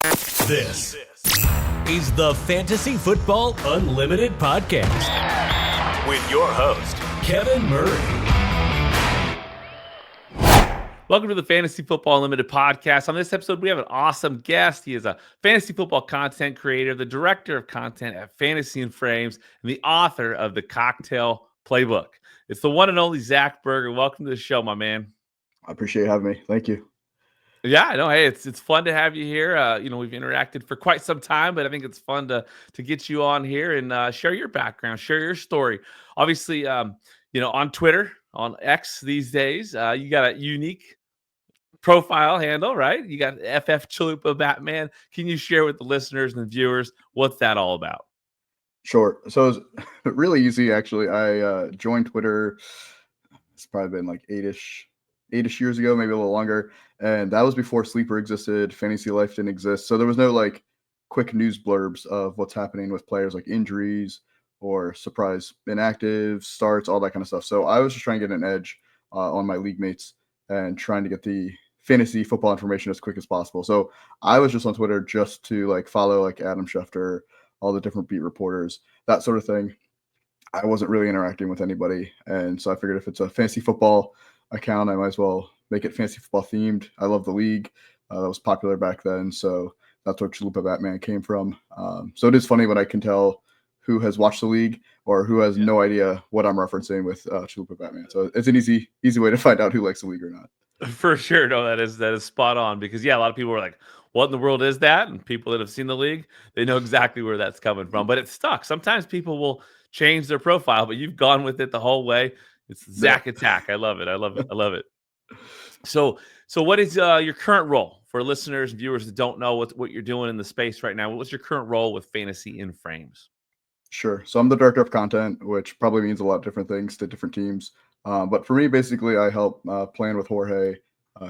This is the Fantasy Football Unlimited podcast with your host, Kevin Murray. Welcome to the Fantasy Football Unlimited podcast. On this episode, we have an awesome guest. He is a fantasy football content creator, the director of content at Fantasy and Frames, and the author of the Cocktail Playbook. It's the one and only Zach Berger. Welcome to the show, my man. I appreciate having me. Thank you. Yeah, no, hey, it's fun to have you here. We've interacted for quite some time, but I think it's fun to get you on here and share your background, share your story. Obviously, on Twitter, on X these days, you got a unique profile handle, right? You got FF Chalupa Batman. Can you share with the listeners and the viewers what's that all about? Sure. So it's really easy, actually. I joined Twitter. It's probably been like eight-ish years ago, maybe a little longer. And that was before Sleeper existed. Fantasy Life didn't exist. So there was no like quick news blurbs of what's happening with players, like injuries or surprise inactive starts, all that kind of stuff. So I was just trying to get an edge on my league mates and trying to get the fantasy football information as quick as possible. So I was just on Twitter just to like follow like Adam Schefter, all the different beat reporters, that sort of thing. I wasn't really interacting with anybody. And so I figured if it's a fantasy football account, I might as well make it fantasy football themed. I love the league. That was popular back then. So that's where Chalupa Batman came from. So it is funny when I can tell who has watched the league or who has no idea what I'm referencing with Chalupa Batman. So it's an easy way to find out who likes the league or not. For sure. No, that is spot on because, yeah, a lot of people are like, what in the world is that? And people that have seen the league, they know exactly where that's coming from. But it's stuck. Sometimes people will change their profile, but you've gone with it the whole way. It's Zach Attack. I love it. I love it. So what is your current role for listeners and viewers that don't know what you're doing in the space right now? What's your current role with Fantasy in Frames? Sure. So I'm the director of content, which probably means a lot of different things to different teams. But for me, basically, I help plan with Jorge.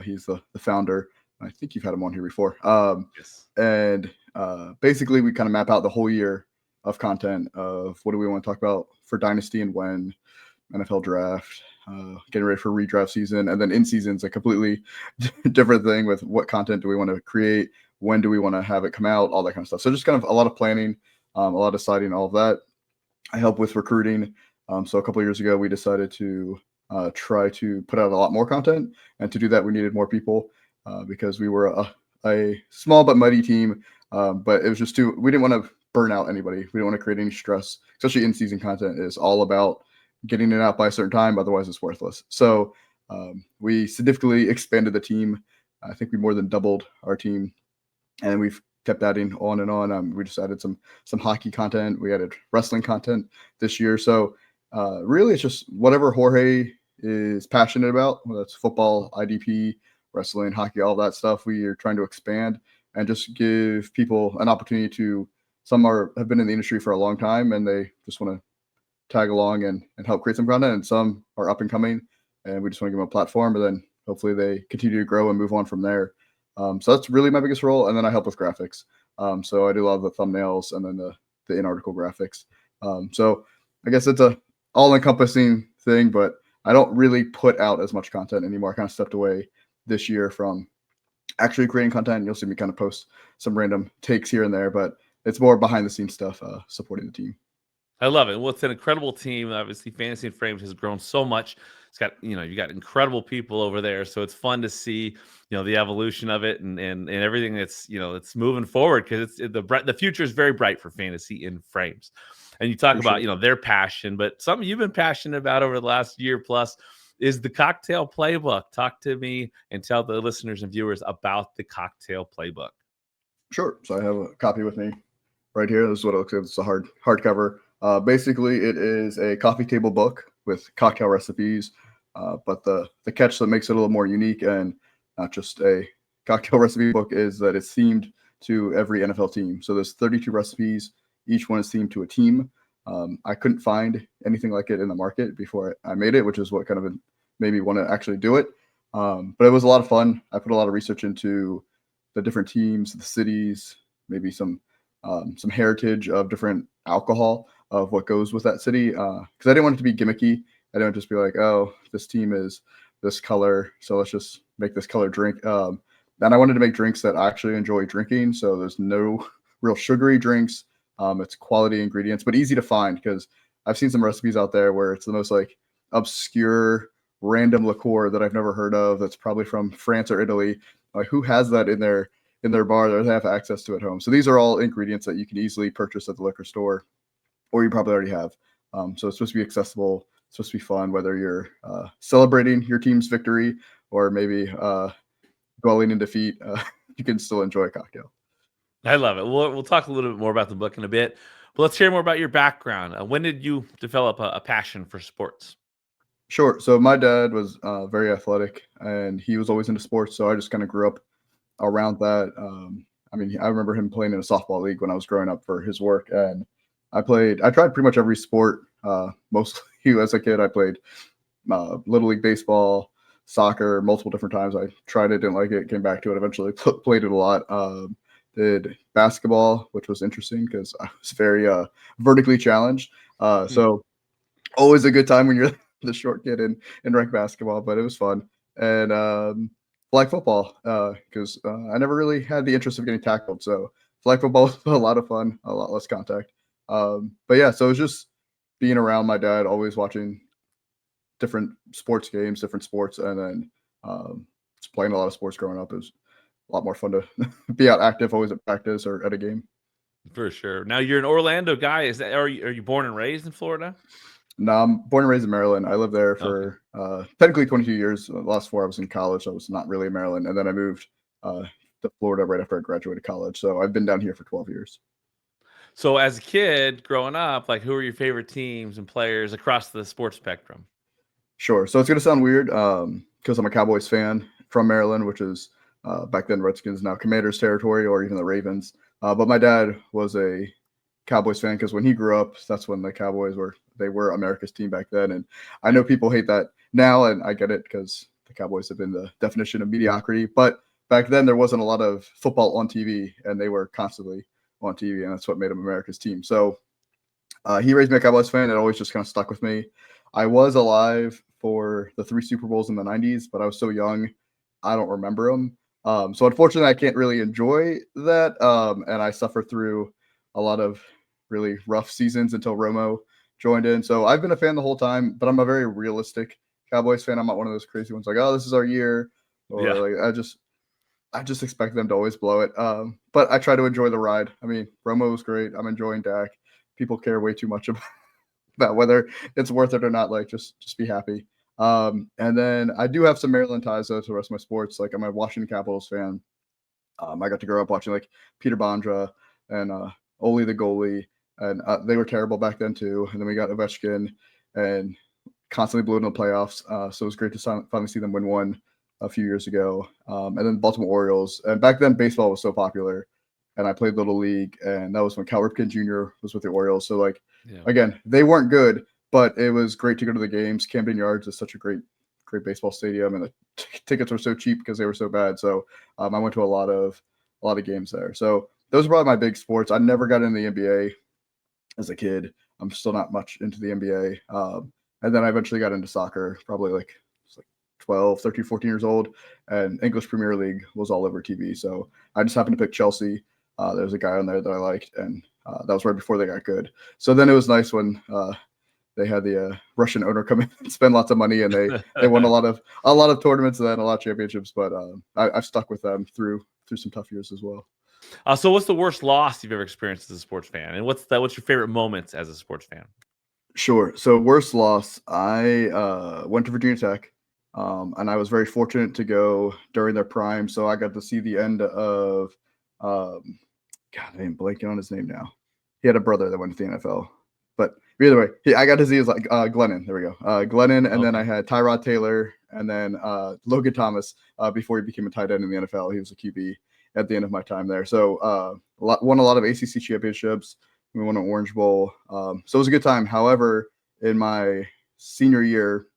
He's the founder. I think you've had him on here before. Yes. And basically, we kind of map out the whole year of content of what do we want to talk about for Dynasty and when, NFL draft, getting ready for redraft season. And then in season's a completely different thing with what content do we want to create, when do we want to have it come out, all that kind of stuff. So just kind of a lot of planning, a lot of deciding, all of that. I help with recruiting. So a couple of years ago, we decided to try to put out a lot more content. And to do that, we needed more people because we were a small but mighty team. But it was just we didn't want to burn out anybody. We didn't want to create any stress, especially in-season content is all about getting it out by a certain time. Otherwise, it's worthless. So we significantly expanded the team. I think we more than doubled our team. And we've kept adding on and on. We just added some hockey content. We added wrestling content this year. So really, it's just whatever Jorge is passionate about, whether it's football, IDP, wrestling, hockey, all that stuff. We are trying to expand and just give people an opportunity to. Some have been in the industry for a long time, and they just want to tag along and help create some content. And some are up and coming, and we just want to give them a platform. And then hopefully they continue to grow and move on from there. So that's really my biggest role. And then I help with graphics. So I do a lot of the thumbnails and then the in-article graphics. So I guess it's a all-encompassing thing, but I don't really put out as much content anymore. I kind of stepped away this year from actually creating content. You'll see me kind of post some random takes here and there, but it's more behind-the-scenes stuff, supporting the team. I love it. Well, it's an incredible team. Obviously, Fantasy and Frames has grown so much. It's got, you got incredible people over there. So it's fun to see, the evolution of it and everything that's, it's moving forward because the future is very bright for Fantasy in Frames. And you talk about, their passion, but something you've been passionate about over the last year plus is the Cocktail Playbook. Talk to me and tell the listeners and viewers about the Cocktail Playbook. Sure. So I have a copy with me right here. This is what it looks like. It's a hardcover. Basically, it is a coffee table book with cocktail recipes, but the catch that makes it a little more unique and not just a cocktail recipe book is that it's themed to every NFL team. So there's 32 recipes. Each one is themed to a team. I couldn't find anything like it in the market before I made it, which is what kind of made me want to actually do it. But it was a lot of fun. I put a lot of research into the different teams, the cities, maybe some heritage of different alcohol of what goes with that city. Because I didn't want it to be gimmicky. I didn't just be like, oh, this team is this color, so let's just make this color drink. And I wanted to make drinks that I actually enjoy drinking. So there's no real sugary drinks. It's quality ingredients, but easy to find because I've seen some recipes out there where it's the most like obscure random liqueur that I've never heard of. That's probably from France or Italy. Like who has that in their bar that they have access to at home? So these are all ingredients that you can easily purchase at the liquor store, or you probably already have. So it's supposed to be accessible. It's supposed to be fun, whether you're celebrating your team's victory or maybe dwelling in defeat. You can still enjoy a cocktail. I love it. We'll talk a little bit more about the book in a bit, but let's hear more about your background. When did you develop a passion for sports? Sure. So my dad was very athletic, and he was always into sports. So I just kind of grew up around that. I mean, I remember him playing in a softball league when I was growing up for his work, and I tried pretty much every sport. Mostly as a kid, I played Little League baseball, soccer, multiple different times. I tried it, didn't like it, came back to it, eventually played it a lot. Did basketball, which was interesting because I was very vertically challenged. So always a good time when you're the short kid in rec basketball, but it was fun. And flag football, because I never really had the interest of getting tackled. So flag football was a lot of fun, a lot less contact. But yeah, so it was just being around my dad, always watching different sports games, different sports, and then just playing a lot of sports growing up. It was a lot more fun to be out active, always at practice or at a game. For sure. Now you're an Orlando guy. Are you born and raised in Florida? No, I'm born and raised in Maryland. I lived there Okay. for technically 22 years. The last 4 I was in college. So I was not really in Maryland, and then I moved to Florida right after I graduated college. So I've been down here for 12 years. So as a kid growing up, like who are your favorite teams and players across the sports spectrum? Sure. So it's gonna sound weird because I'm a Cowboys fan from Maryland, which is back then Redskins, now Commanders territory, or even the Ravens. But my dad was a Cowboys fan because when he grew up, that's when the Cowboys were America's team back then. And I know people hate that now, and I get it because the Cowboys have been the definition of mediocrity. But back then, there wasn't a lot of football on TV, and they were constantly on TV, and that's what made them America's team. So he raised me a Cowboys fan. It always just kind of stuck with me. I was alive for the 3 Super Bowls in the 90s, but I was so young, I don't remember them. So unfortunately, I can't really enjoy that. And I suffered through a lot of really rough seasons until Romo joined in. So I've been a fan the whole time, but I'm a very realistic Cowboys fan. I'm not one of those crazy ones like, oh, this is our year. Or Yeah. like I just expect them to always blow it. But I try to enjoy the ride. I mean, Romo was great. I'm enjoying Dak. People care way too much about whether it's worth it or not. Like, just be happy. And then I do have some Maryland ties though to the rest of my sports. Like I'm a Washington Capitals fan. I got to grow up watching like Peter Bondra and Ole the goalie, and they were terrible back then too. And then we got Ovechkin and constantly blew in the playoffs. So it was great to finally see them win one a few years ago. And then Baltimore Orioles. And back then baseball was so popular, and I played Little League, and that was when Cal Ripken Jr. was with the Orioles. So like, again, they weren't good, but it was great to go to the games. Camden Yards is such a great baseball stadium, and the tickets were so cheap because they were so bad. So I went to a lot of games there. So those are probably my big sports. I never got into the NBA as a kid. I'm still not much into the NBA. And then I eventually got into soccer, probably like 12, 13, 14 years old, and English Premier League was all over TV. So I just happened to pick Chelsea. There's a guy on there that I liked, and that was right before they got good. So then it was nice when they had the Russian owner come in and spend lots of money, and they won a lot of tournaments and then a lot of championships. But I've stuck with them through some tough years as well. So what's the worst loss you've ever experienced as a sports fan? And what's your favorite moments as a sports fan? Sure. So worst loss, I went to Virginia Tech, and I was very fortunate to go during their prime. So I got to see the end of, God, I'm blanking on his name now. He had a brother that went to the NFL. But either way, I got to see his Glennon. There we go. Glennon, and then I had Tyrod Taylor, and then Logan Thomas before he became a tight end in the NFL. He was a QB at the end of my time there. So won a lot of ACC championships. We won an Orange Bowl. So it was a good time. However, in my senior year,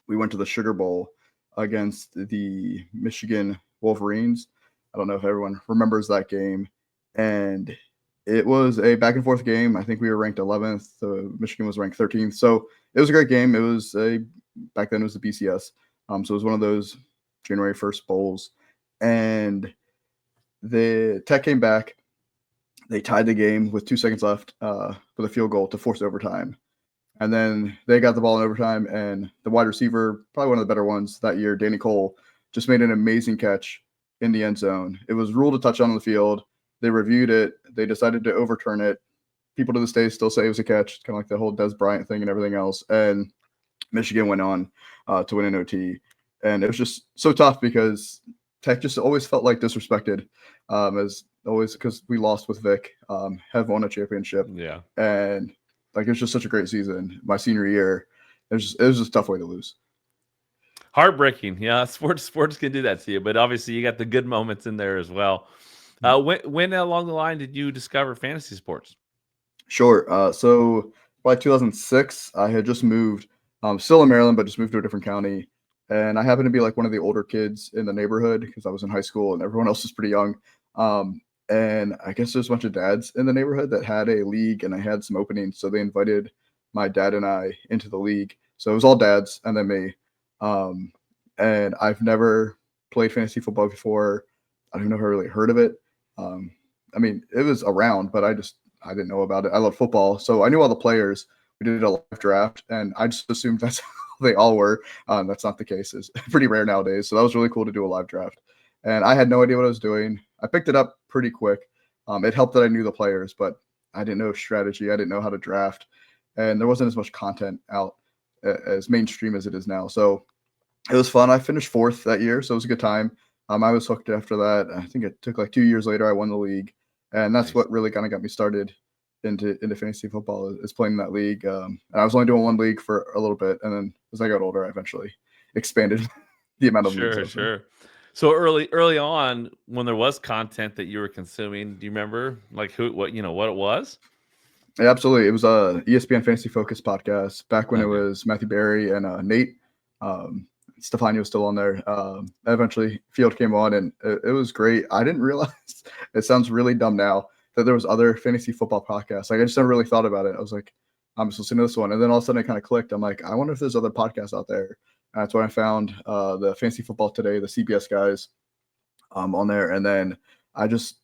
we went to the Sugar Bowl against the Michigan Wolverines. I don't know if everyone remembers that game. And it was a back and forth game. I think we were ranked 11th. Michigan was ranked 13th. So it was a great game. It was back then it was the BCS. So it was one of those January 1st bowls. and the Tech came back. They tied the game with 2 seconds left with a field goal to force overtime. And then they got the ball in overtime, and the wide receiver, probably one of the better ones that year, Danny Cole, just made an amazing catch in the end zone. It was ruled a touchdown on the field. They reviewed it. They decided to overturn it. People to this day still say it was a catch, kind of like the whole Des Bryant thing and everything else. And Michigan went on to win an OT. And it was just so tough because Tech just always felt like disrespected, as always, because we lost with Vic, have won a championship. Yeah. And like, it was just such a great season. My senior year, it was just a tough way to lose. Heartbreaking. Yeah, sports can do that to you, but obviously you got the good moments in there as well. When along the line did you discover fantasy sports? Sure. So by 2006, I had just moved, still in Maryland, but just moved to a different county. And I happened to be like one of the older kids in the neighborhood because I was in high school and everyone else was pretty young. And I guess there's a bunch of dads in the neighborhood that had a league, and I had some openings. So they invited my dad and I into the league. So it was all dads and then me. And I've never played fantasy football before. I don't know if I really heard of it. I mean, it was around, but I didn't know about it. I love football. So I knew all the players. We did a live draft, and I just assumed that's how they all were. That's not the case. It's pretty rare nowadays. So that was really cool to do a live draft. And I had no idea what I was doing. I picked it up pretty quick. It helped that I knew the players, but I didn't know strategy. I didn't know how to draft. And there wasn't as much content out as mainstream as it is now. So it was fun. I finished 4th that year, so it was a good time. I was hooked after that. I think it took like 2 years later, I won the league. And that's what really kind of got me started into fantasy football, is playing in that league. And I was only doing one league for a little bit. And then as I got older, I eventually expanded the amount of leagues. Sure. So early on, when there was content that you were consuming, do you remember like what it was? Yeah, absolutely. It was a ESPN Fantasy Focus podcast back when it was Matthew Berry and Nate. Stefania was still on there. Eventually, Field came on, and it was great. I didn't realize, it sounds really dumb now, that there was other fantasy football podcasts. Like, I just never really thought about it. I was like, I'm just listening to this one. And then all of a sudden, it kind of clicked. I'm like, I wonder if there's other podcasts out there. And that's when I found the Fantasy Football Today, the CBS guys on there. And then I just,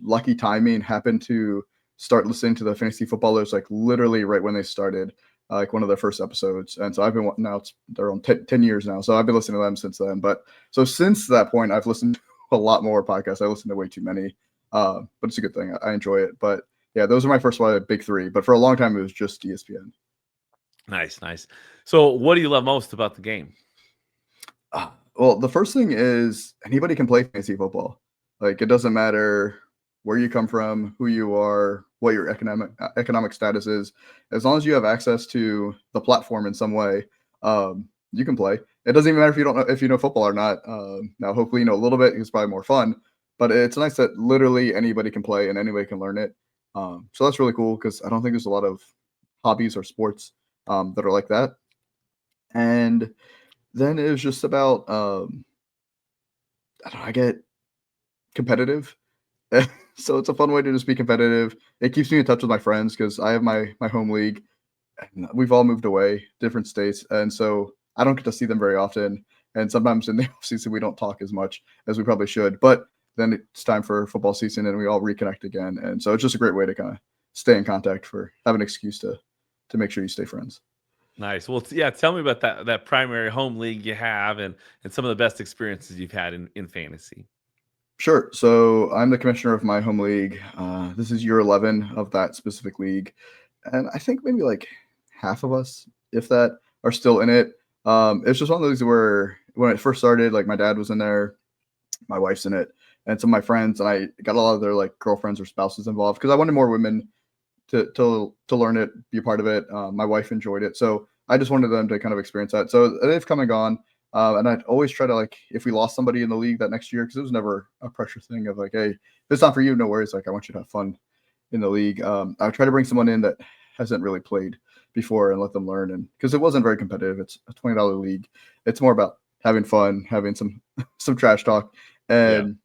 lucky timing, happened to start listening to the Fantasy Footballers, like literally right when they started, like one of their first episodes. And so I've been, now they're on 10 years now. So I've been listening to them since then. But so since that point, I've listened to a lot more podcasts. I listen to way too many, but it's a good thing. I enjoy it. But yeah, those are my first big 3. But for a long time, it was just ESPN. Nice. So what do you love most about the game? Well, the first thing is anybody can play fantasy football. Like, it doesn't matter where you come from, who you are, what your economic status is. As long as you have access to the platform in some way, you can play. It doesn't even matter if you know football or not. Now, hopefully, you know a little bit. It's probably more fun, but it's nice that literally anybody can play and anybody can learn it. So that's really cool, because I don't think there's a lot of hobbies or sports that are like that. And then it was just about I get competitive. So it's a fun way to just be competitive. It keeps me in touch with my friends, because I have my home league, and we've all moved away, different states, and so I don't get to see them very often. And sometimes in the off season, we don't talk as much as we probably should. But then it's time for football season, and we all reconnect again. And so it's just a great way to kind of stay in contact, have an excuse to make sure you stay friends. Nice. Well, yeah, tell me about that primary home league you have, and some of the best experiences you've had in fantasy. Sure. So I'm the commissioner of my home league. This is year 11 of that specific league. And I think maybe like half of us, if that, are still in it. It's just one of those where when it first started, like my dad was in there, my wife's in it, and some of my friends, and I got a lot of their like girlfriends or spouses involved, because I wanted more women to learn it, be a part of it. My wife enjoyed it. So I just wanted them to kind of experience that. So they've come and gone. And I'd always try to, like, if we lost somebody in the league that next year, because it was never a pressure thing of like, hey, if it's not for you, no worries. Like, I want you to have fun in the league. I would try to bring someone in that hasn't really played before and let them learn. And because it wasn't very competitive, it's a $20 league. It's more about having fun, having some trash talk. And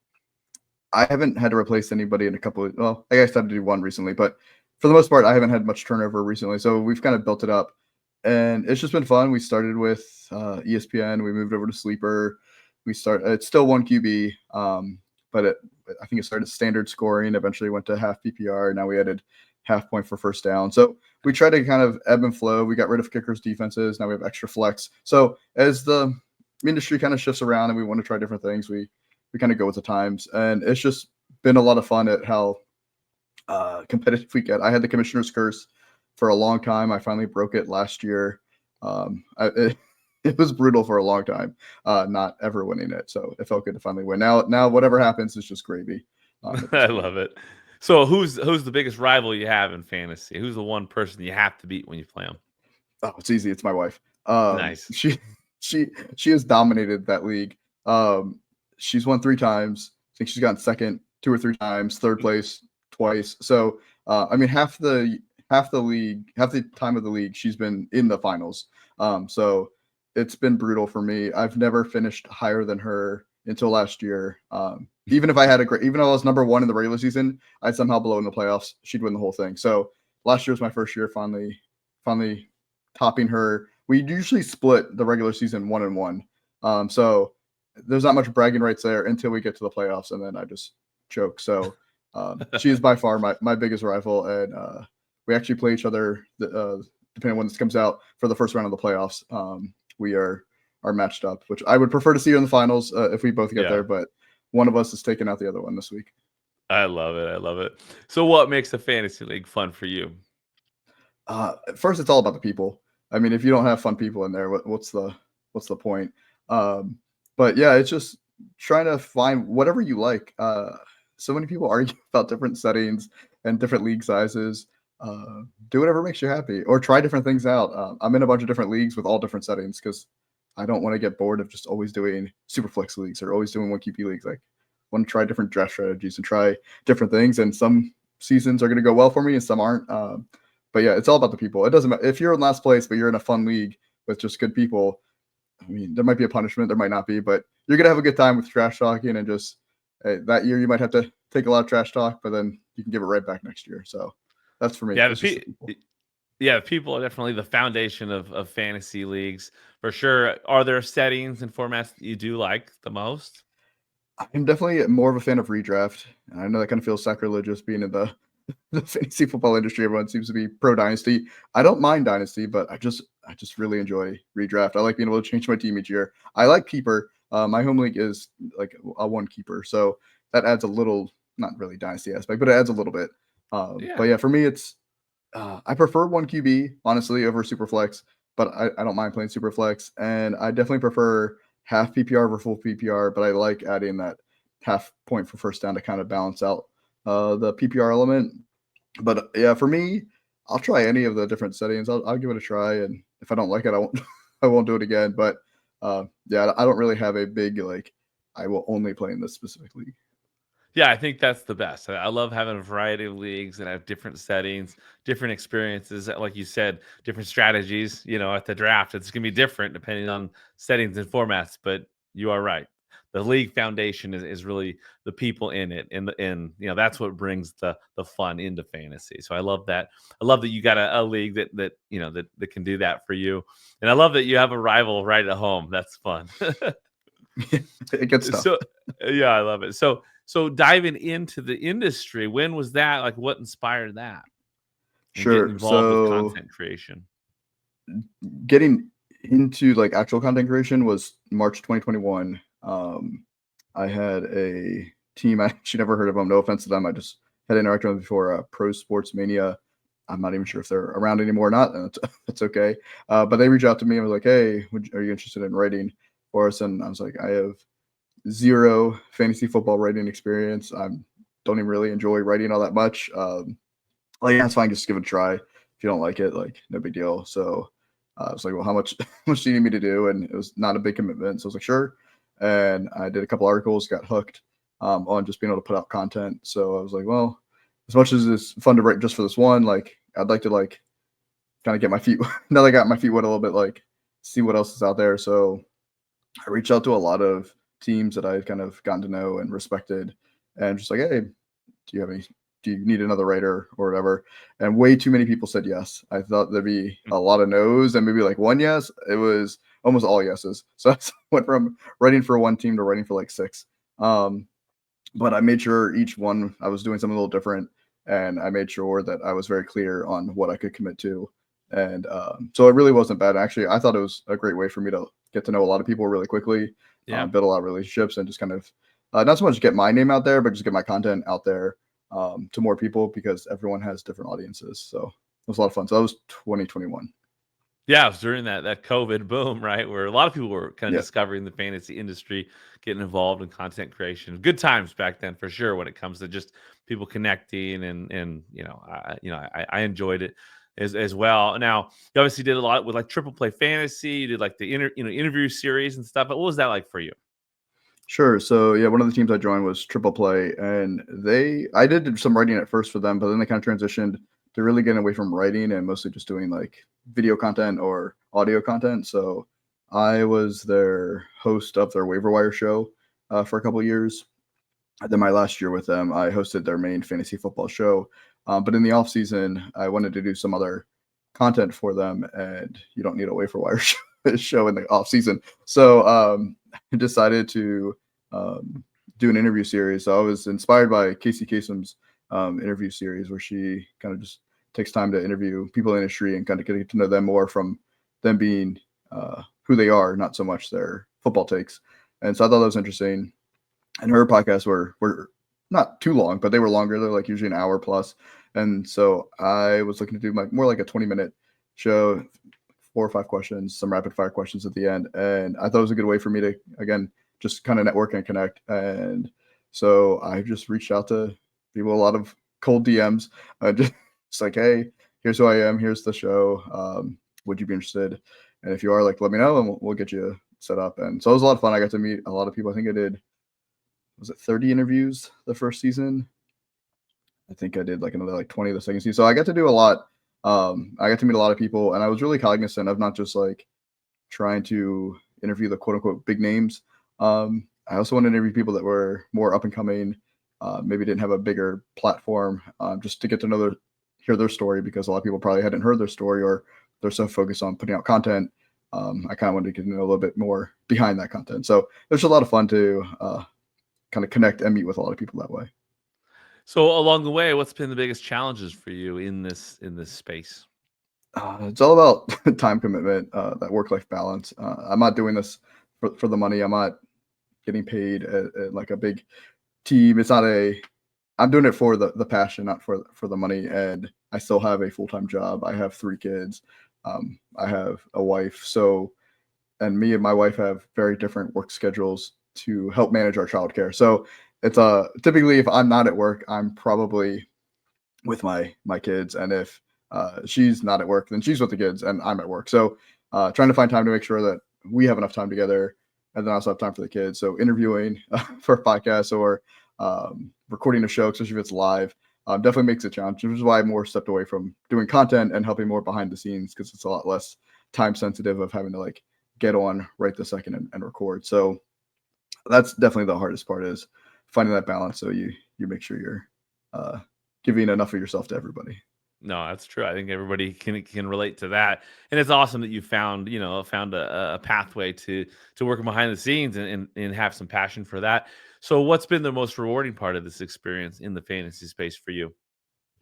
I haven't had to replace anybody in I guess I had to do one recently, but for the most part, I haven't had much turnover recently. So we've kind of built it up. And it's just been fun. We started with ESPN. We moved over to Sleeper. it's still one QB, but I think it started standard scoring, eventually went to half PPR. Now we added half point for first down. So we try to kind of ebb and flow. We got rid of kickers defenses. Now we have extra flex. So as the industry kind of shifts around and we want to try different things, we kind of go with the times. And it's just been a lot of fun at how competitive we get. I had the commissioner's curse for a long time. I finally broke it last year. It was brutal for a long time, not ever winning it. So it felt good to finally win. Now whatever happens is just gravy. I love it. So who's the biggest rival you have in fantasy? Who's the one person you have to beat when you play them? Oh, it's easy. It's my wife. Nice. She has dominated that league. She's won 3 times. I think she's gotten second 2 or 3 times, third place twice. So I mean, half the time of the league, she's been in the finals. So it's been brutal for me. I've never finished higher than her until last year. Even if I was number 1 in the regular season, I'd somehow blow in the playoffs. She'd win the whole thing. So last year was my first year finally topping her. We usually split the regular season 1-1. So there's not much bragging rights there until we get to the playoffs, and then I just choke. So she is by far my biggest rival, and we actually play each other depending on when this comes out for the first round of the playoffs. We are matched up, which I would prefer to see her in the finals if we both get there, but one of us is taking out the other one this week. I love it. So what makes a fantasy league fun for you? First, it's all about the people. I mean, if you don't have fun people in there, what's the point? But yeah, it's just trying to find whatever you like. So many people argue about different settings and different league sizes. Do whatever makes you happy, or try different things out. I'm in a bunch of different leagues with all different settings because I don't want to get bored of just always doing super flex leagues or always doing 1 QP leagues. Like, I want to try different draft strategies and try different things. And some seasons are going to go well for me and some aren't. But yeah, it's all about the people. It doesn't matter if you're in last place, but you're in a fun league with just good people. I mean, there might be a punishment, there might not be, but you're going to have a good time with trash talking, and just that year you might have to take a lot of trash talk, but then you can give it right back next year. So that's for me. Yeah, people are definitely the foundation of fantasy leagues for sure. Are there settings and formats that you do like the most? I'm definitely more of a fan of redraft. I know that kind of feels sacrilegious being in the fantasy football industry. Everyone seems to be pro dynasty. I don't mind dynasty, but I just really enjoy redraft. I like being able to change my team each year. I like keeper. My home league is like a 1 keeper, so that adds a little, not really dynasty aspect, but it adds a little bit. But yeah, for me, it's I prefer 1 QB honestly over super flex, but I don't mind playing super flex, and I definitely prefer half PPR over full PPR. But I like adding that half point for first down to kind of balance out the PPR element. But yeah, for me, I'll try any of the different settings. I'll give it a try, and if I don't like it, I won't do it again. But yeah, I don't really have a big like I will only play in this specific league. Yeah, I think that's the best. I love having a variety of leagues that have different settings, different experiences. Like you said, different strategies. At the draft, it's going to be different depending on settings and formats. But you are right. The league foundation is really the people in it, and that's what brings the fun into fantasy. So I love that. I love that you got a league that can do that for you, and I love that you have a rival right at home. That's fun. It gets tough. So yeah, I love it. So diving into the industry, when was that? Like, what inspired that? And Sure. getting involved with content creation. Getting into like actual content creation was March 2021. I had a team. I actually never heard of them. No offense to them. I just had interacted with them before. Pro Sports Mania. I'm not even sure if they're around anymore or not. And it's okay. But they reached out to me and was like, "Hey, are you interested in writing for us?" And I was like, "I have 0 fantasy football writing experience. I don't even really enjoy writing all that much. Like, yeah, it's fine. Just give it a try. If you don't like it, like, no big deal." So I was like, "Well, how much do you need me to do?" And it was not a big commitment. So I was like, "Sure." And I did a couple articles, got hooked on just being able to put out content. So I was like, well, as much as it's fun to write just for this one, like, I'd like to like kind of get my feet, now that I got my feet wet a little bit, like see what else is out there. So I reached out to a lot of teams that I had kind of gotten to know and respected, and just like, "Hey, do you need another writer or whatever?" And way too many people said yes. I thought there'd be a lot of no's and maybe like one yes. It was almost all yeses. So I went from writing for one team to writing for like 6. But I made sure each one I was doing something a little different, and I made sure that I was very clear on what I could commit to. And so it really wasn't bad. Actually, I thought it was a great way for me to get to know a lot of people really quickly, build a lot of relationships, and just kind of not so much get my name out there, but just get my content out there to more people, because everyone has different audiences. So it was a lot of fun. So that was 2021. Yeah, it was during that COVID boom, right, where a lot of people were kind of Yeah. discovering the fantasy industry, getting involved in content creation. Good times back then, for sure, when it comes to just people connecting, and I enjoyed it as well. Now, you obviously did a lot with like Triple Play Fantasy. You did like the interview series and stuff. But what was that like for you? Sure. So yeah, one of the teams I joined was Triple Play, and I did some writing at first for them, but then they kind of transitioned to really getting away from writing and mostly just doing like video content or audio content. So I was their host of their waiver wire show for a couple of years. And then my last year with them, I hosted their main fantasy football show. But in the off season, I wanted to do some other content for them, and you don't need a waiver wire show in the off season. So I decided to do an interview series. So I was inspired by Casey Kasem's interview series, where she kind of just takes time to interview people in the industry and kind of getting to know them more from them being who they are, not so much their football takes. And so I thought that was interesting. And her podcasts were not too long, but they were longer. They're like usually an hour plus. And so I was looking to do more like a 20-minute show, 4 or 5 questions, some rapid fire questions at the end. And I thought it was a good way for me to, again, just kind of network and connect. And so I just reached out to people, a lot of cold DMs, just like, hey, here's who I am. Here's the show. Would you be interested? And if you are, like, let me know, and we'll get you set up. And so it was a lot of fun. I got to meet a lot of people. I think I did, was it 30 interviews the first season? I think I did like another like 20 the second season. So I got to do a lot. I got to meet a lot of people, and I was really cognizant of not just like trying to interview the quote unquote big names. I also wanted to interview people that were more up and coming, maybe didn't have a bigger platform, just to get to hear their story, because a lot of people probably hadn't heard their story, or they're so focused on putting out content. I kind of wanted to get to know a little bit more behind that content. So it was a lot of fun to kind of connect and meet with a lot of people that way. So along the way, what's been the biggest challenges for you in this space? It's all about time commitment, that work-life balance. I'm not doing this for the money. I'm not getting paid at like a big team. I'm doing it for the passion, not for the money. And I still have a full-time job. I have 3 kids. I have a wife. And me and my wife have very different work schedules to help manage our childcare. So it's typically, if I'm not at work, I'm probably with my kids. And if she's not at work, then she's with the kids and I'm at work. So trying to find time to make sure that we have enough time together, and then also have time for the kids. So interviewing for a podcast or recording a show, especially if it's live, definitely makes it challenging, which is why I more stepped away from doing content and helping more behind the scenes, because it's a lot less time sensitive of having to like get on right this second and record. So that's definitely the hardest part, is finding that balance, so you make sure you're giving enough of yourself to everybody. No, that's true. I think everybody can relate to that, and it's awesome that you found a pathway to working behind the scenes and have some passion for that. So, what's been the most rewarding part of this experience in the fantasy space for you?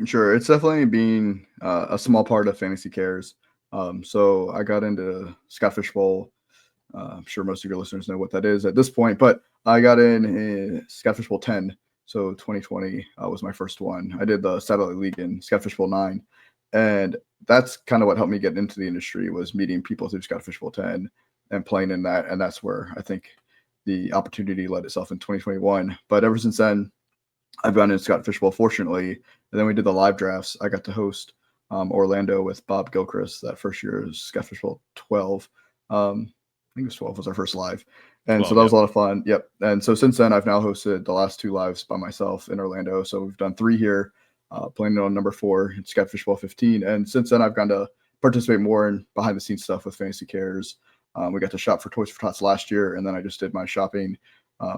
Sure, it's definitely being a small part of Fantasy Cares. So I got into Scott Fish Bowl. I'm sure most of your listeners know what that is at this point, but I got in Scott Fish Bowl 10. So 2020 was my first one. I did the Satellite League in Scott Fish Bowl 9. And that's kind of what helped me get into the industry, was meeting people through Scott Fish Bowl 10 and playing in that. And that's where I think the opportunity led itself in 2021. But ever since then, I've gone in Scott Fish Bowl, fortunately. And then we did the live drafts. I got to host Orlando with Bob Gilchrist that first year. Was Scott Fish Bowl 12. I think it was 12 was our first live. And 12, so that was a lot of fun. Yep. And so since then, I've now hosted the last 2 lives by myself in Orlando. So we've done 3 here, playing on number 4 in Scott Fish Bowl 15. And since then, I've gone to participate more in behind the scenes stuff with Fantasy Cares. We got to shop for Toys for Tots last year. And then I just did my shopping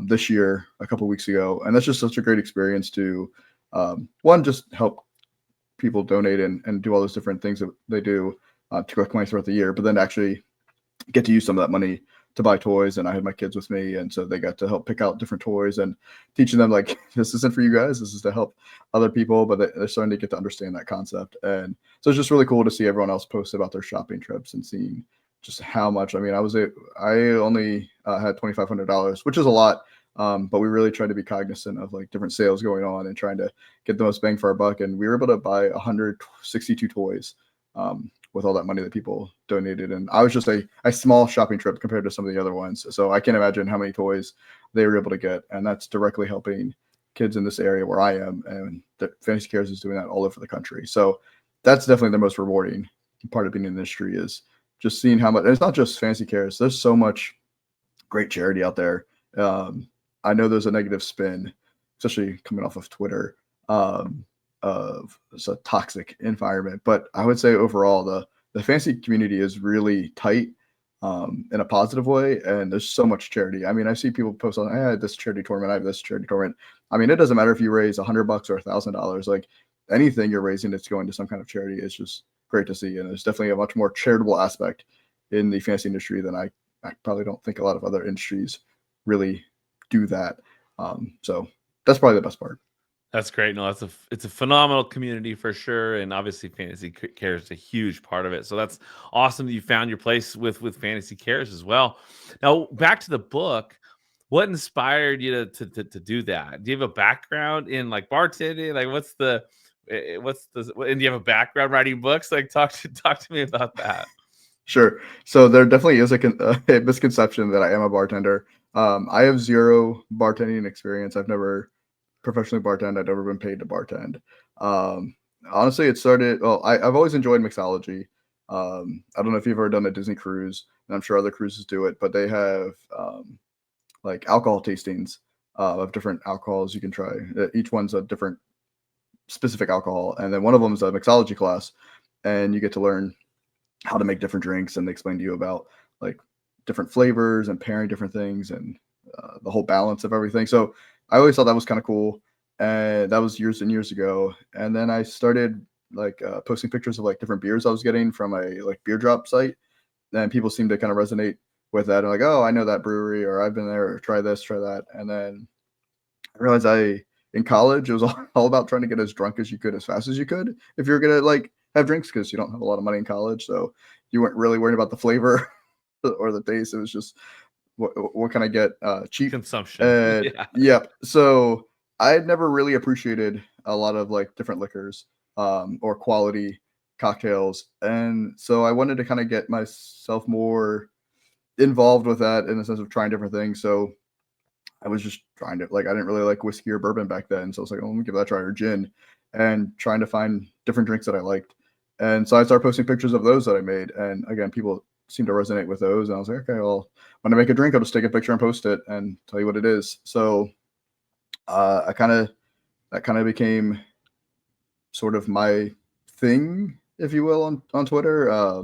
this year, a couple of weeks ago. And that's just such a great experience to, one, just help people donate and do all those different things that they do to collect money throughout the year, but then actually get to use some of that money to buy toys, and I had my kids with me, and so they got to help pick out different toys and teaching them like, this isn't for you guys, this is to help other people, but they're starting to get to understand that concept. And so it's just really cool to see everyone else post about their shopping trips and seeing just how much. I mean, I only had $2,500, which is a lot, but we really tried to be cognizant of like different sales going on and trying to get the most bang for our buck, and we were able to buy 162 toys with all that money that people donated. And I was just a small shopping trip compared to some of the other ones. So I can't imagine how many toys they were able to get. And that's directly helping kids in this area where I am. And the Fantasy Cares is doing that all over the country. So that's definitely the most rewarding part of being in the industry, is just seeing how much. And it's not just Fantasy Cares. There's so much great charity out there. I know there's a negative spin, especially coming off of Twitter, of it's a toxic environment, but I would say overall the fantasy community is really tight in a positive way, and there's so much charity. I mean, I see people post on, I had this charity tournament, I have this charity tournament. I mean, it doesn't matter if you raise $100 or $1,000, like anything you're raising that's going to some kind of charity is just great to see. And there's definitely a much more charitable aspect in the fantasy industry than I probably don't think a lot of other industries really do that. So that's probably the best part. That's great. No, it's a phenomenal community for sure, and obviously Fantasy Cares is a huge part of it. So that's awesome that you found your place with Fantasy Cares as well. Now back to the book. What inspired you to do that? Do you have a background in like bartending? Like what's the and do you have a background writing books? Like talk to me about that. Sure. So there definitely is a misconception that I am a bartender. I have zero bartending experience. I've never professionally bartend. I've never been paid to bartend. Honestly, it started. Well, I've always enjoyed mixology. I don't know if you've ever done a Disney cruise, and I'm sure other cruises do it, but they have like alcohol tastings of different alcohols you can try. Each one's a different specific alcohol, and then one of them is a mixology class, and you get to learn how to make different drinks, and they explain to you about like different flavors and pairing different things and the whole balance of everything. So I always thought that was kind of cool, and that was years and years ago. And then I started like posting pictures of like different beers I was getting from a like beer drop site, and people seemed to kind of resonate with that. And like, oh, I know that brewery, or I've been there, or try this, try that. And then I realized in college, it was all about trying to get as drunk as you could, as fast as you could, if you're gonna like have drinks, because you don't have a lot of money in college, so you weren't really worried about the flavor or the taste. It was just what can I get cheap consumption. Yep. So I had never really appreciated a lot of like different liquors or quality cocktails, and so I wanted to kind of get myself more involved with that in the sense of trying different things. So I was just trying to, like, I didn't really like whiskey or bourbon back then, so I was like, oh, let me give that a try, or gin, and trying to find different drinks that I liked. And so I started posting pictures of those that I made, and again, people seem to resonate with those. And I was like, okay, well, when I make a drink, I'll just take a picture and post it and tell you what it is. So that kind of became sort of my thing, if you will, on Twitter.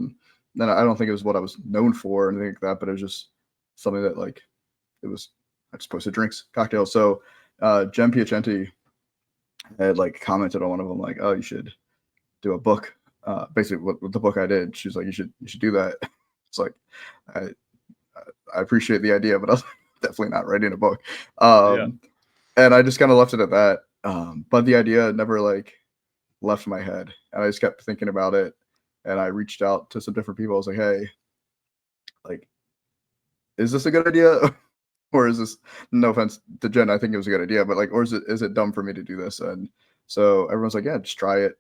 Then I don't think it was what I was known for or anything like that, but it was just something that like I just posted drinks, cocktails. So Jem Piacenti had like commented on one of them, like, oh, you should do a book. Basically what the book I did. She was like, you should do that. It's like, I appreciate the idea, but I was definitely not writing a book. And I just kind of left it at that. But the idea never like left my head, and I just kept thinking about it. And I reached out to some different people. I was like, hey, like, is this a good idea? Or is this, no offense to Jen, I think it was a good idea, but like, or is it dumb for me to do this? And so everyone's like, yeah, just try it.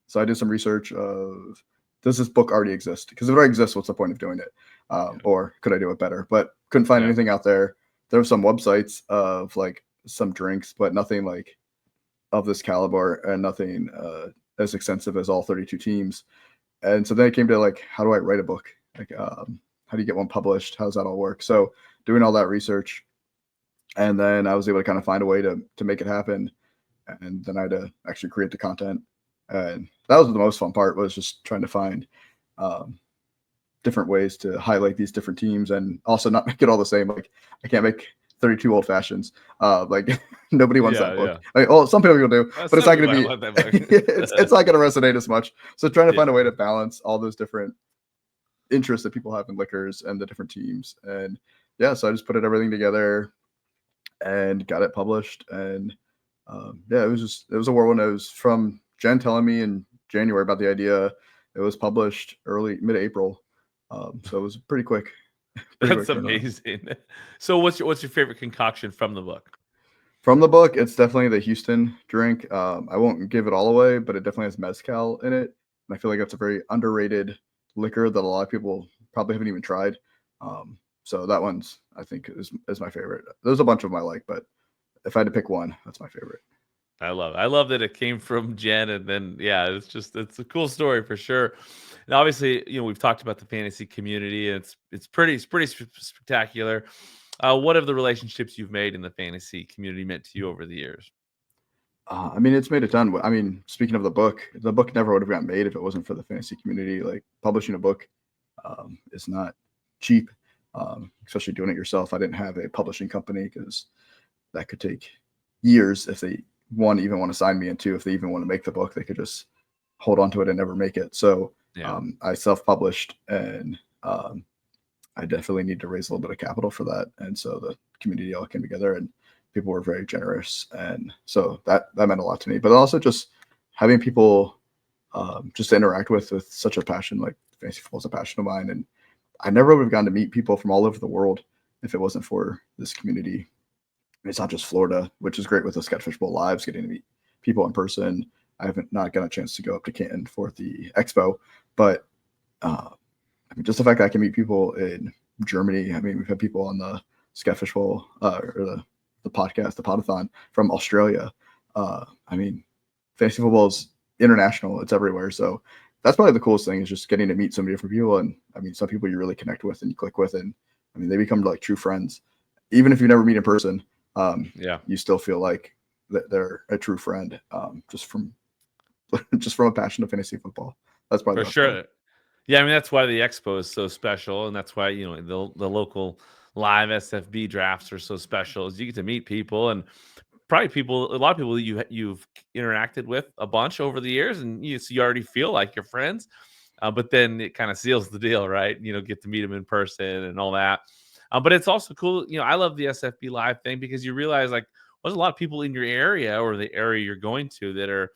So I did some research of, does this book already exist? Because if it already exists, what's the point of doing it? Or could I do it better? But couldn't find anything out there. There were some websites of like some drinks, but nothing like of this caliber, and nothing as extensive as all 32 teams. And so then it came to like, how do I write a book? Like, how do you get one published? How does that all work? So doing all that research, and then I was able to kind of find a way to make it happen. And then I had to actually create the content. And that was the most fun part, was just trying to find different ways to highlight these different teams, and also not make it all the same. Like, I can't make 32 old fashions. Like nobody wants that book. Like, oh, some people do, but it's not going to be, it's not going to resonate as much. So trying to find a way to balance all those different interest that people have in liquors and the different teams. And yeah, so I just put everything together and got it published. And yeah, it was a whirlwind. It was from Jen telling me in January about the idea. It was published mid-April. So it was pretty quick. That's amazing. So what's your favorite concoction from the book? From the book, it's definitely the Houston drink. I won't give it all away, but it definitely has mezcal in it. And I feel like that's a very underrated liquor that a lot of people probably haven't even tried. So that one's, I think, is my favorite. There's a bunch of them I like, but if I had to pick one, that's my favorite. I love it. I love that it came from Jen, and then yeah, it's a cool story for sure. And obviously, we've talked about the fantasy community, and it's pretty spectacular. What have the relationships you've made in the fantasy community meant to you over the years? I mean, it's made a ton. I mean, speaking of the book never would have gotten made if it wasn't for the fantasy community. Like publishing a book is not cheap, especially doing it yourself. I didn't have a publishing company because that could take years if they even want to sign me, and two, if they even want to make the book, they could just hold on to it and never make it. So Yeah. I self-published, and I definitely need to raise a little bit of capital for that. And so the community all came together, and people were very generous. And so that meant a lot to me, but also just having people just to interact with such a passion. Like fantasy football is a passion of mine. And I never would have gotten to meet people from all over the world if it wasn't for this community. It's not just Florida, which is great with the Catfish Bowl Lives, getting to meet people in person. I haven't not gotten a chance to go up to Canton for the expo, but I mean, just the fact that I can meet people in Germany. I mean, we've had people on the Catfish Bowl or the podcast, the Podathon from Australia. I mean, fantasy football is international; it's everywhere. So that's probably the coolest thing, is just getting to meet so many different people. And I mean, some people you really connect with and you click with, and I mean, they become like true friends, even if you never meet in person. You still feel like that they're a true friend, just from a passion of fantasy football. That's probably For sure. Yeah, I mean, that's why the expo is so special, and that's why the local live SFB drafts are so special. Is you get to meet people, and probably a lot of people that you've interacted with a bunch over the years, and you already feel like you're friends. But then it kind of seals the deal, right? Get to meet them in person and all that. But it's also cool. I love the SFB live thing because you realize like there's a lot of people in your area or the area you're going to that are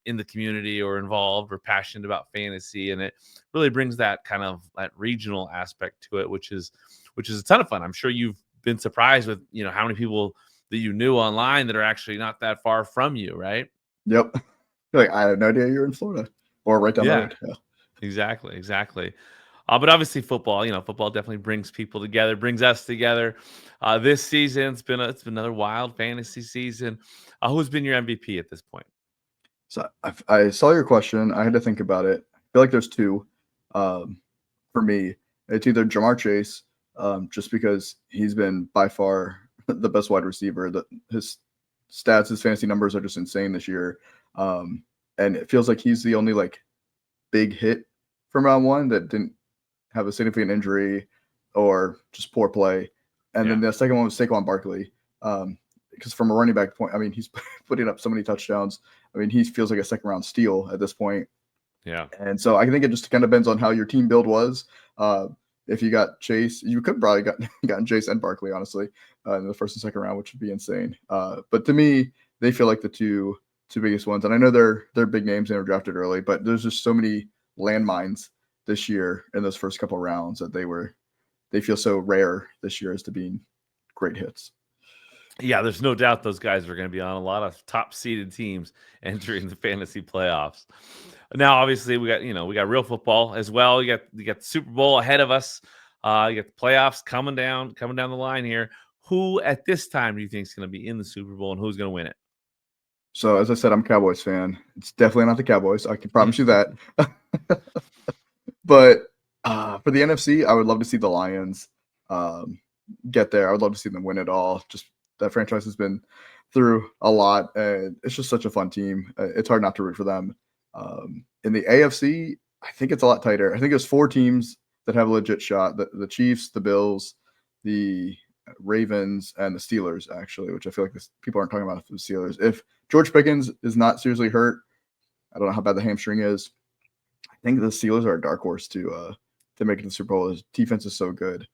in the community or involved or passionate about fantasy, and it really brings that kind of that regional aspect to it, which is a ton of fun. I'm sure you've been surprised with how many people that you knew online that are actually not that far from you, right? Yep. You're like, I had no idea you're in Florida or right down the road. Yeah. Exactly. But obviously football definitely brings people together, brings us together. This season, it's been another wild fantasy season. Who's been your MVP at this point? So I saw your question. I had to think about it. I feel like there's two. For me, it's either Jamar Chase, just because he's been by far the best wide receiver. His stats, his fantasy numbers are just insane this year. And it feels like he's the only like big hit from round one that didn't have a significant injury or just poor play. And then the second one was Saquon Barkley. Because from a running back point, I mean, he's putting up so many touchdowns. I mean, he feels like a second round steal at this point. Yeah. And so I think it just kind of depends on how your team build was. If you got Chase, you could probably gotten Chase and Barkley, honestly, in the first and second round, which would be insane. But to me, they feel like the two biggest ones. And I know they're big names and were drafted early, but there's just so many landmines this year in those first couple rounds that they feel so rare this year as to being great hits. Yeah, there's no doubt those guys are going to be on a lot of top seeded teams entering the fantasy playoffs. Now, obviously, we got real football as well. You got the Super Bowl ahead of us. You got the playoffs coming down the line here. Who at this time do you think is going to be in the Super Bowl, and who's going to win it? So as I said, I'm a Cowboys fan. It's definitely not the Cowboys. I can promise you that. But for the NFC, I would love to see the Lions get there. I would love to see them win it all. Just that franchise has been through a lot, and it's just such a fun team. It's hard not to root for them. In the AFC, I think it's a lot tighter. I think there's 4 teams that have a legit shot: the Chiefs, the Bills, the Ravens, and the Steelers, actually, which I feel like people aren't talking about the Steelers. If George Pickens is not seriously hurt, I don't know how bad the hamstring is. I think the Steelers are a dark horse to to make it to the Super Bowl. His defense is so good.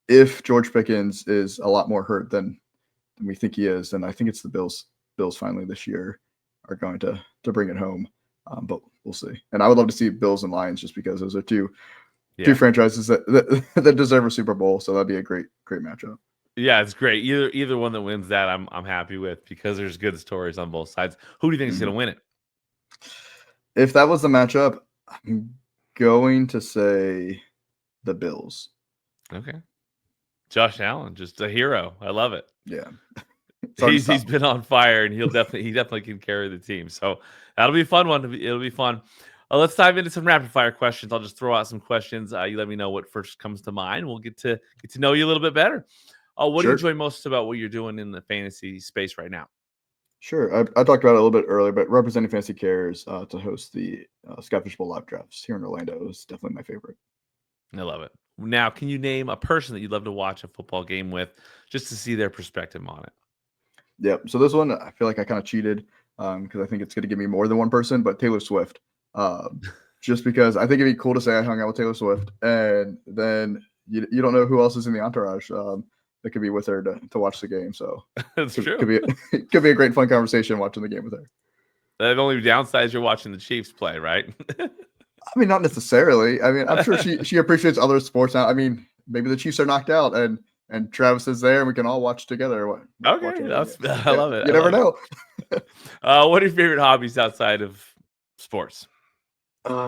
If George Pickens is a lot more hurt than we think he is, then I think it's the Bills. Bills finally this year are going to bring it home, but we'll see. And I would love to see Bills and Lions just because those are two franchises that deserve a Super Bowl. So that'd be a great matchup. Yeah, it's great. Either one that wins that, I'm happy with because there's good stories on both sides. Who do you think is going to win it? If that was the matchup, I'm going to say the Bills. Okay. Josh Allen, just a hero. I love it. Yeah. He's been on fire, and he definitely can carry the team. So that'll be a fun one. It'll be fun. Let's dive into some rapid fire questions. I'll just throw out some questions. You let me know what first comes to mind. We'll get to know you a little bit better. What do you enjoy most about what you're doing in the fantasy space right now? Sure. I talked about it a little bit earlier, but representing Fantasy Cares to host the Skyfish Bowl live drafts here in Orlando is definitely my favorite. I love it. Now, can you name a person that you'd love to watch a football game with just to see their perspective on it? Yep. So this one, I feel like I kind of cheated because I think it's going to give me more than one person, but Taylor Swift. Just because I think it'd be cool to say I hung out with Taylor Swift, and then you don't know who else is in the entourage that could be with her to watch the game. So that's true. Could be a great fun conversation watching the game with her. The only downside is you're watching the Chiefs play, right? I mean, not necessarily. I mean, I'm sure she appreciates other sports now. I mean, maybe the Chiefs are knocked out and Travis is there and we can all watch together. Okay, I love it. You never know. What are your favorite hobbies outside of sports?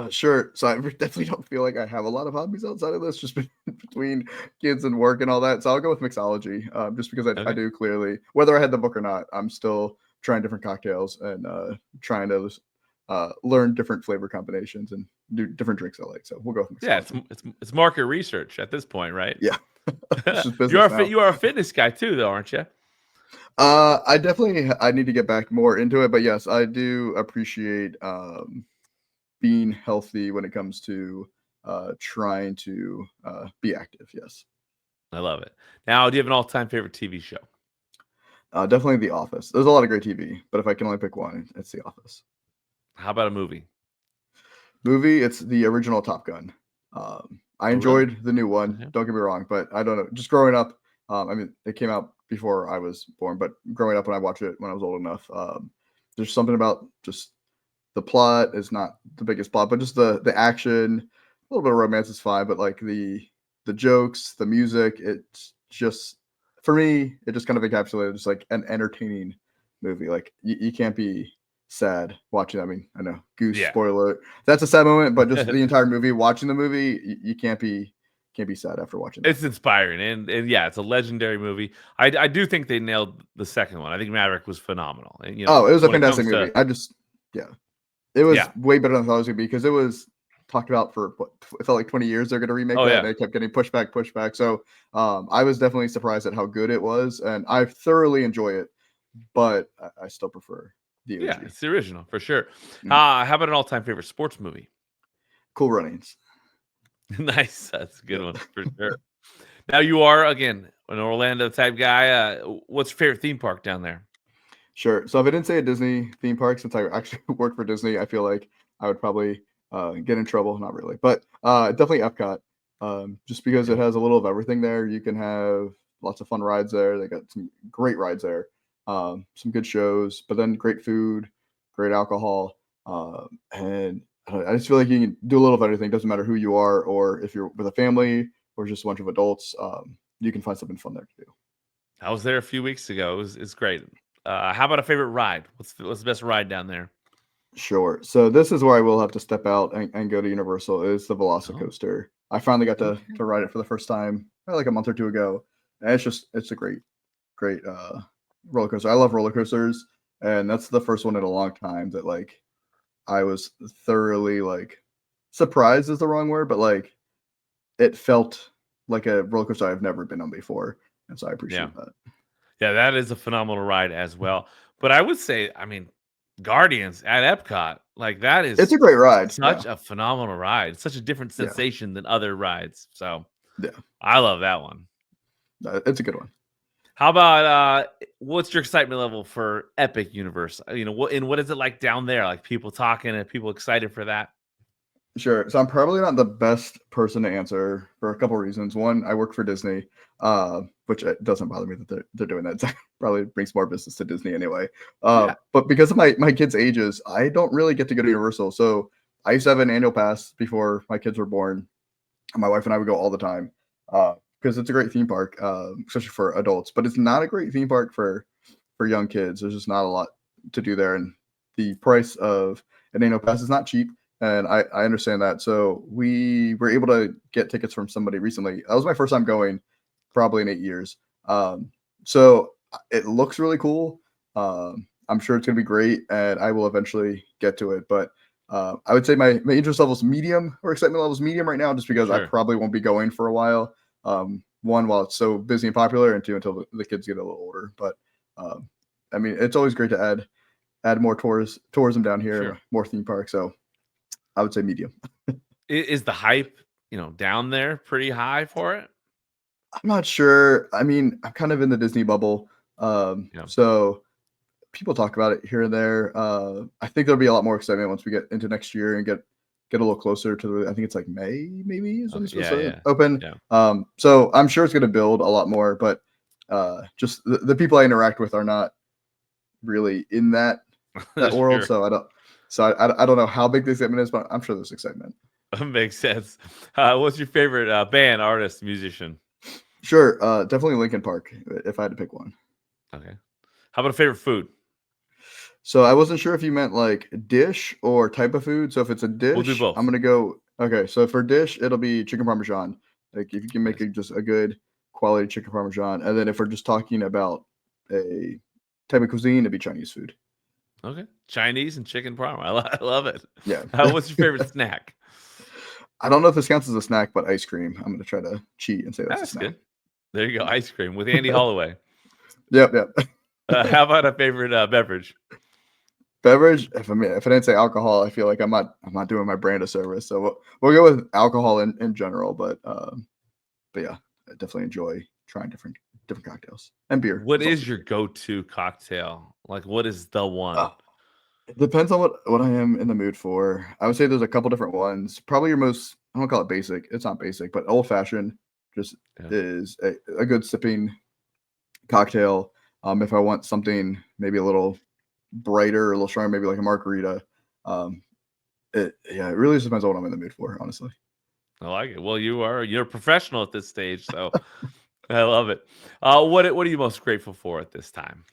Sure. So I definitely don't feel like I have a lot of hobbies outside of this, just between kids and work and all that. So I'll go with mixology, just because I do clearly, whether I had the book or not, I'm still trying different cocktails and trying to learn different flavor combinations and do different drinks I like. So we'll go with mixology. Yeah, it's market research at this point, right? Yeah. You are a fitness guy too, though, aren't you? I need to get back more into it, but yes, I do appreciate being healthy when it comes to trying to be active. Yes. I love it. Now, do you have an all-time favorite TV show? Definitely The Office. There's a lot of great TV, but if I can only pick one, it's The Office. How about a movie? It's the original Top Gun. I enjoyed the new one. Okay. Don't get me wrong, but I don't know. Just growing up, I mean, it came out before I was born, but growing up when I watched it when I was old enough, there's something about just the plot is not the biggest plot, but just the action, a little bit of romance is fine, but like the jokes, the music, it's just, for me, it just kind of encapsulated just like an entertaining movie. Like you can't be sad watching. I mean, I know Goose spoiler. That's a sad moment, but just the entire movie, watching the movie, you can't be sad after watching it. It's inspiring, and yeah, it's a legendary movie. I do think they nailed the second one. I think Maverick was phenomenal. And, it was a fantastic movie. It was way better than I thought it was gonna be because it was talked about for it felt like 20 years they're gonna remake that. And they kept getting pushback. So I was definitely surprised at how good it was, and I thoroughly enjoy it, but I still prefer the OG. Yeah, it's the original for sure. How about an all-time favorite sports movie? Cool Runnings. Nice, that's a good one for sure. Now you are again an Orlando type guy. What's your favorite theme park down there? Sure. So if I didn't say a Disney theme park, since I actually work for Disney, I feel like I would probably get in trouble. Not really, but definitely Epcot. Just because it has a little of everything there. You can have lots of fun rides there. They got some great rides there. Some good shows, but then great food, great alcohol, and I just feel like you can do a little of everything. Doesn't matter who you are, or if you're with a family or just a bunch of adults, you can find something fun there to do. I was there a few weeks ago. It's great. How about a favorite ride? What's the best ride down there? Sure. So this is where I will have to step out and go to Universal. Is the Velocicoaster. I finally got to ride it for the first time like a month or two ago. And it's a great roller coaster. I love roller coasters, and that's the first one in a long time that like I was thoroughly like surprised is the wrong word, but like it felt like a roller coaster I've never been on before, and so I appreciate that. Yeah, that is a phenomenal ride as well. But I would say, I mean, Guardians at Epcot, like that is it's a great ride. Such a phenomenal ride. It's such a different sensation than other rides. So I love that one. It's a good one. How about what's your excitement level for Epic Universe? What is it like down there? Like people talking and people excited for that? Sure. So I'm probably not the best person to answer for a couple reasons. One, I work for Disney, which it doesn't bother me that they're doing that. It probably brings more business to Disney anyway. Yeah. But because of my kids' ages, I don't really get to go to Universal. So I used to have an annual pass before my kids were born. My wife and I would go all the time because it's a great theme park, especially for adults. But it's not a great theme park for young kids. There's just not a lot to do there, and the price of an annual pass is not cheap. And I understand that. So we were able to get tickets from somebody recently. That was my first time going, probably in 8 years. So it looks really cool. I'm sure it's gonna be great, and I will eventually get to it. But I would say my interest level is medium, or excitement level is medium right now, just because I Sure. probably won't be going for a while. One, while it's so busy and popular, and two, until the kids get a little older. But I mean, it's always great to add more tourism down here, Sure. more theme parks. So I would say medium. Is the hype, down there pretty high for it? I'm not sure. I mean, I'm kind of in the Disney bubble. Yeah. So people talk about it here and there. I think there'll be a lot more excitement once we get into next year and get a little closer to I think it's like May, maybe is when it's supposed to open. Yeah. So I'm sure it's going to build a lot more, but just the people I interact with are not really in that world. Sure. So I don't know how big the excitement is, but I'm sure there's excitement. Makes sense. What's your favorite band, artist, musician? Sure. Definitely Linkin Park if I had to pick one. Okay. How about a favorite food? So I wasn't sure if you meant like dish or type of food. So if it's a We'll do dish, both. I'm gonna go. Okay, so for dish, it'll be chicken parmesan. Like if you can make Nice. just a good quality chicken parmesan, and then if we're just talking about a type of cuisine, it'd be Chinese food. Okay. Chinese and chicken parm. I love it. Yeah. What's your favorite snack? I don't know if this counts as a snack, but ice cream. I'm gonna try to cheat and say that's a That's snack. good. There you go. Ice cream with Andy Holloway. Yep. How about a favorite beverage? Beverage. If I didn't say alcohol, I feel like I'm not doing my brand a service. So we'll go with alcohol in general, but yeah, I definitely enjoy trying different cocktails and beer. What is also is your go-to cocktail? Like, what is the one? It depends on what I am in the mood for. I would say there's a couple different ones. Probably your most, I don't call it basic. It's not basic, but old fashioned just Yeah. is a good sipping cocktail. If I want something maybe a little brighter, a little stronger, maybe like a margarita. It really just depends on what I'm in the mood for, honestly. I like it. Well, you're a professional at this stage, so I love it. What are you most grateful for at this time?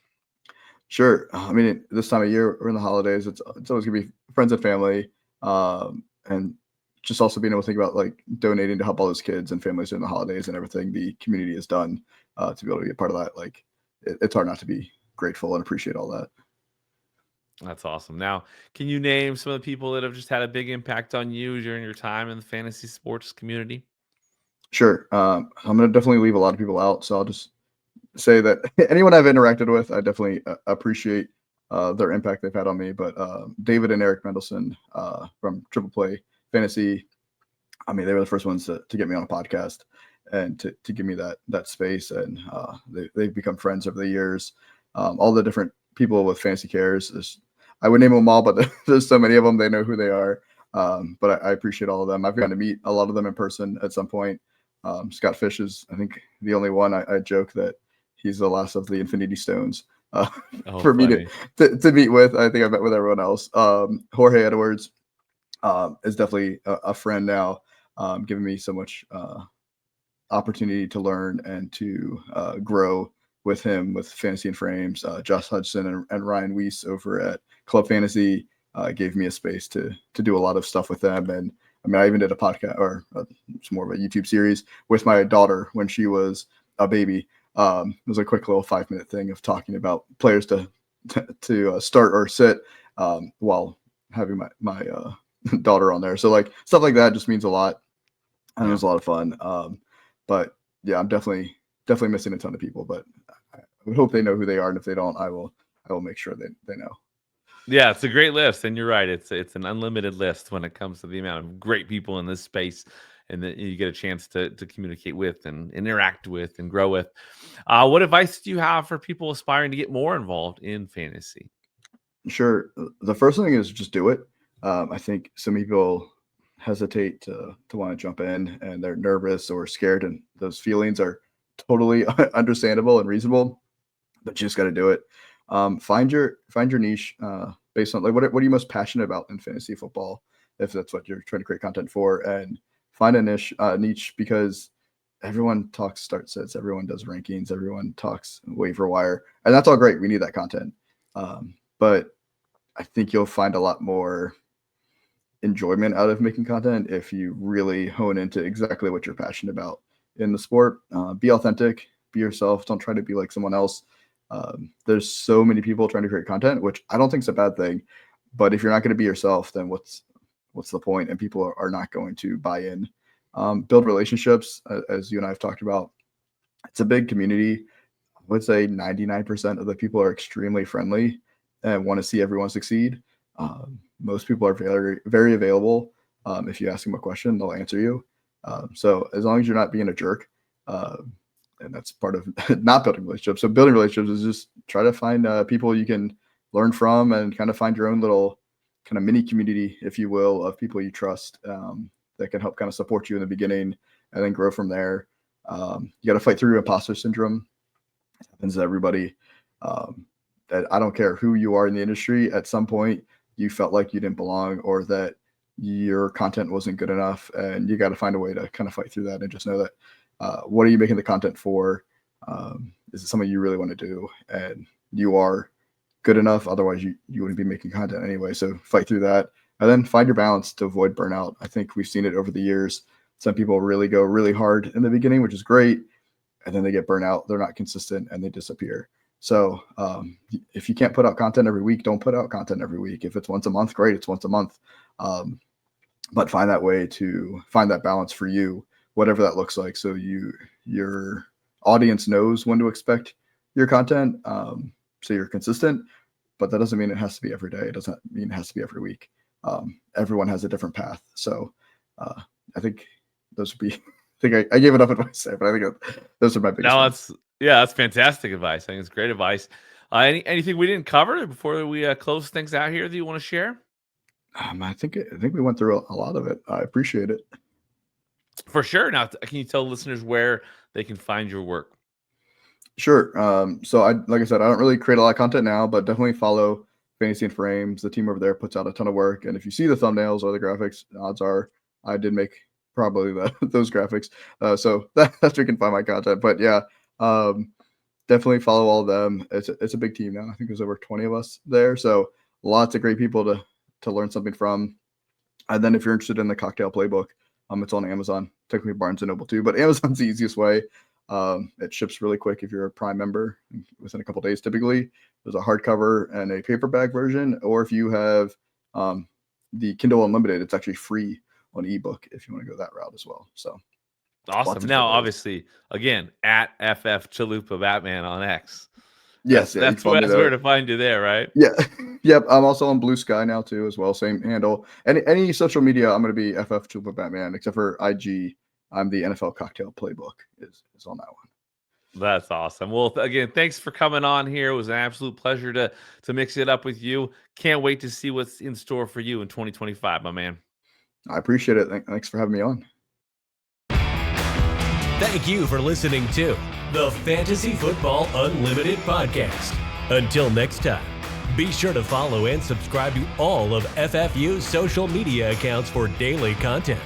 Sure. I mean, this time of year, we're in the holidays. It's always gonna be friends and family, and just also being able to think about like donating to help all those kids and families during the holidays and everything the community has done to be able to be a part of that. Like, it's hard not to be grateful and appreciate all that. That's awesome. Now, can you name some of the people that have just had a big impact on you during your time in the fantasy sports community? Sure. I'm gonna definitely leave a lot of people out, so I'll just say that anyone I've interacted with, I definitely appreciate their impact they've had on me. But David and Eric Mendelson from Triple Play Fantasy, I mean, they were the first ones to get me on a podcast and to give me that space, and they've become friends over the years. All the different people with Fantasy Cares, I would name them all, but there's so many of them, they know who they are. But I appreciate all of them. I've gotten to meet a lot of them in person at some point. Scott Fish is, I think, the only one. I joke that he's the last of the Infinity Stones for me to meet with. I think I met with everyone else. Jorge Edwards is definitely a friend now, giving me so much opportunity to learn and to grow with him with Fantasy and Frames. Josh Hudson and Ryan Weiss over at Club Fantasy gave me a space to do a lot of stuff with them. And I mean, I even did a podcast or it's more of a YouTube series with my daughter when she was a baby. It was a quick little 5-minute thing of talking about players to start or sit while having my daughter on there. So like stuff like that just means a lot. And it was a lot of fun. But yeah, I'm definitely missing a ton of people, but I would hope they know who they are. And if they don't, I will make sure they know. Yeah, it's a great list, and you're right. It's an unlimited list when it comes to the amount of great people in this space, and that you get a chance to communicate with and interact with and grow with. What advice do you have for people aspiring to get more involved in fantasy? Sure. The first thing is just do it. I think some people hesitate to want to jump in and they're nervous or scared, and those feelings are totally understandable and reasonable, but you just got to do it. Find your niche based on like what are you most passionate about in fantasy football, if that's what you're trying to create content for, and find a niche because everyone talks start sets, everyone does rankings, everyone talks waiver wire, and that's all great. We need that content, but I think you'll find a lot more enjoyment out of making content if you really hone into exactly what you're passionate about in the sport. Be authentic, be yourself. Don't try to be like someone else. There's so many people trying to create content, which I don't think is a bad thing. But if you're not going to be yourself, then what's the point? And people are not going to buy in. Build relationships, as you and I have talked about. It's a big community. I would say 99% of the people are extremely friendly and want to see everyone succeed. Most people are very, very available. If you ask them a question, they'll answer you. So as long as you're not being a jerk, and that's part of not building relationships. So building relationships is just try to find people you can learn from and kind of find your own little kind of mini community, if you will, of people you trust that can help kind of support you in the beginning and then grow from there. You got to fight through imposter syndrome. It happens to everybody. That I don't care who you are in the industry, at some point you felt like you didn't belong or that your content wasn't good enough, and you got to find a way to kind of fight through that and just know that what are you making the content for? Is it something you really want to do? And you are good enough, otherwise you wouldn't be making content anyway. So fight through that and then find your balance to avoid burnout. I think we've seen it over the years. Some people really go really hard in the beginning, which is great, and then they get burnt out. They're not consistent and they disappear. So if you can't put out content every week, don't put out content every week. If it's once a month, great, it's once a month. But find that way to find that balance for you, whatever that looks like. So your audience knows when to expect your content. So you're consistent, but that doesn't mean it has to be every day. It doesn't mean it has to be every week. Everyone has a different path. So I think those would be, I gave enough advice there, but I think those are my biggest ones. That's fantastic advice. I think it's great advice. Anything we didn't cover before we close things out here that you want to share? I think we went through a lot of it. I appreciate it. For sure. Now, can you tell listeners where they can find your work? Sure. So like I said, I don't really create a lot of content now, but definitely follow Fantasy and Frames. The team over there puts out a ton of work. And if you see the thumbnails or the graphics, odds are I did make probably those graphics. So that's where you can find my content. But yeah, definitely follow all of them. It's a big team now. I think there's over 20 of us there. So lots of great people to learn something from. And then if you're interested in the Cocktail Playbook, it's on Amazon, technically Barnes & Noble too, but Amazon's the easiest way. It ships really quick if you're a Prime member within a couple days. Typically, there's a hardcover and a paperback version, or if you have the Kindle Unlimited, it's actually free on ebook if you want to go that route as well. So awesome. Now, obviously, again, at FF Chalupa Batman on X. Yes, that's where to find you there, right? Yeah, yep. I'm also on Blue Sky now too, as well. Same handle. Any social media, I'm going to be FF Chalupa Batman, except for IG. I'm the NFL Cocktail Playbook is on that one. That's awesome. Well, again, thanks for coming on here. It was an absolute pleasure to mix it up with you. Can't wait to see what's in store for you in 2025, my man. I appreciate it. Thanks for having me on. Thank you for listening to the Fantasy Football Unlimited podcast. Until next time, be sure to follow and subscribe to all of FFU's social media accounts for daily content.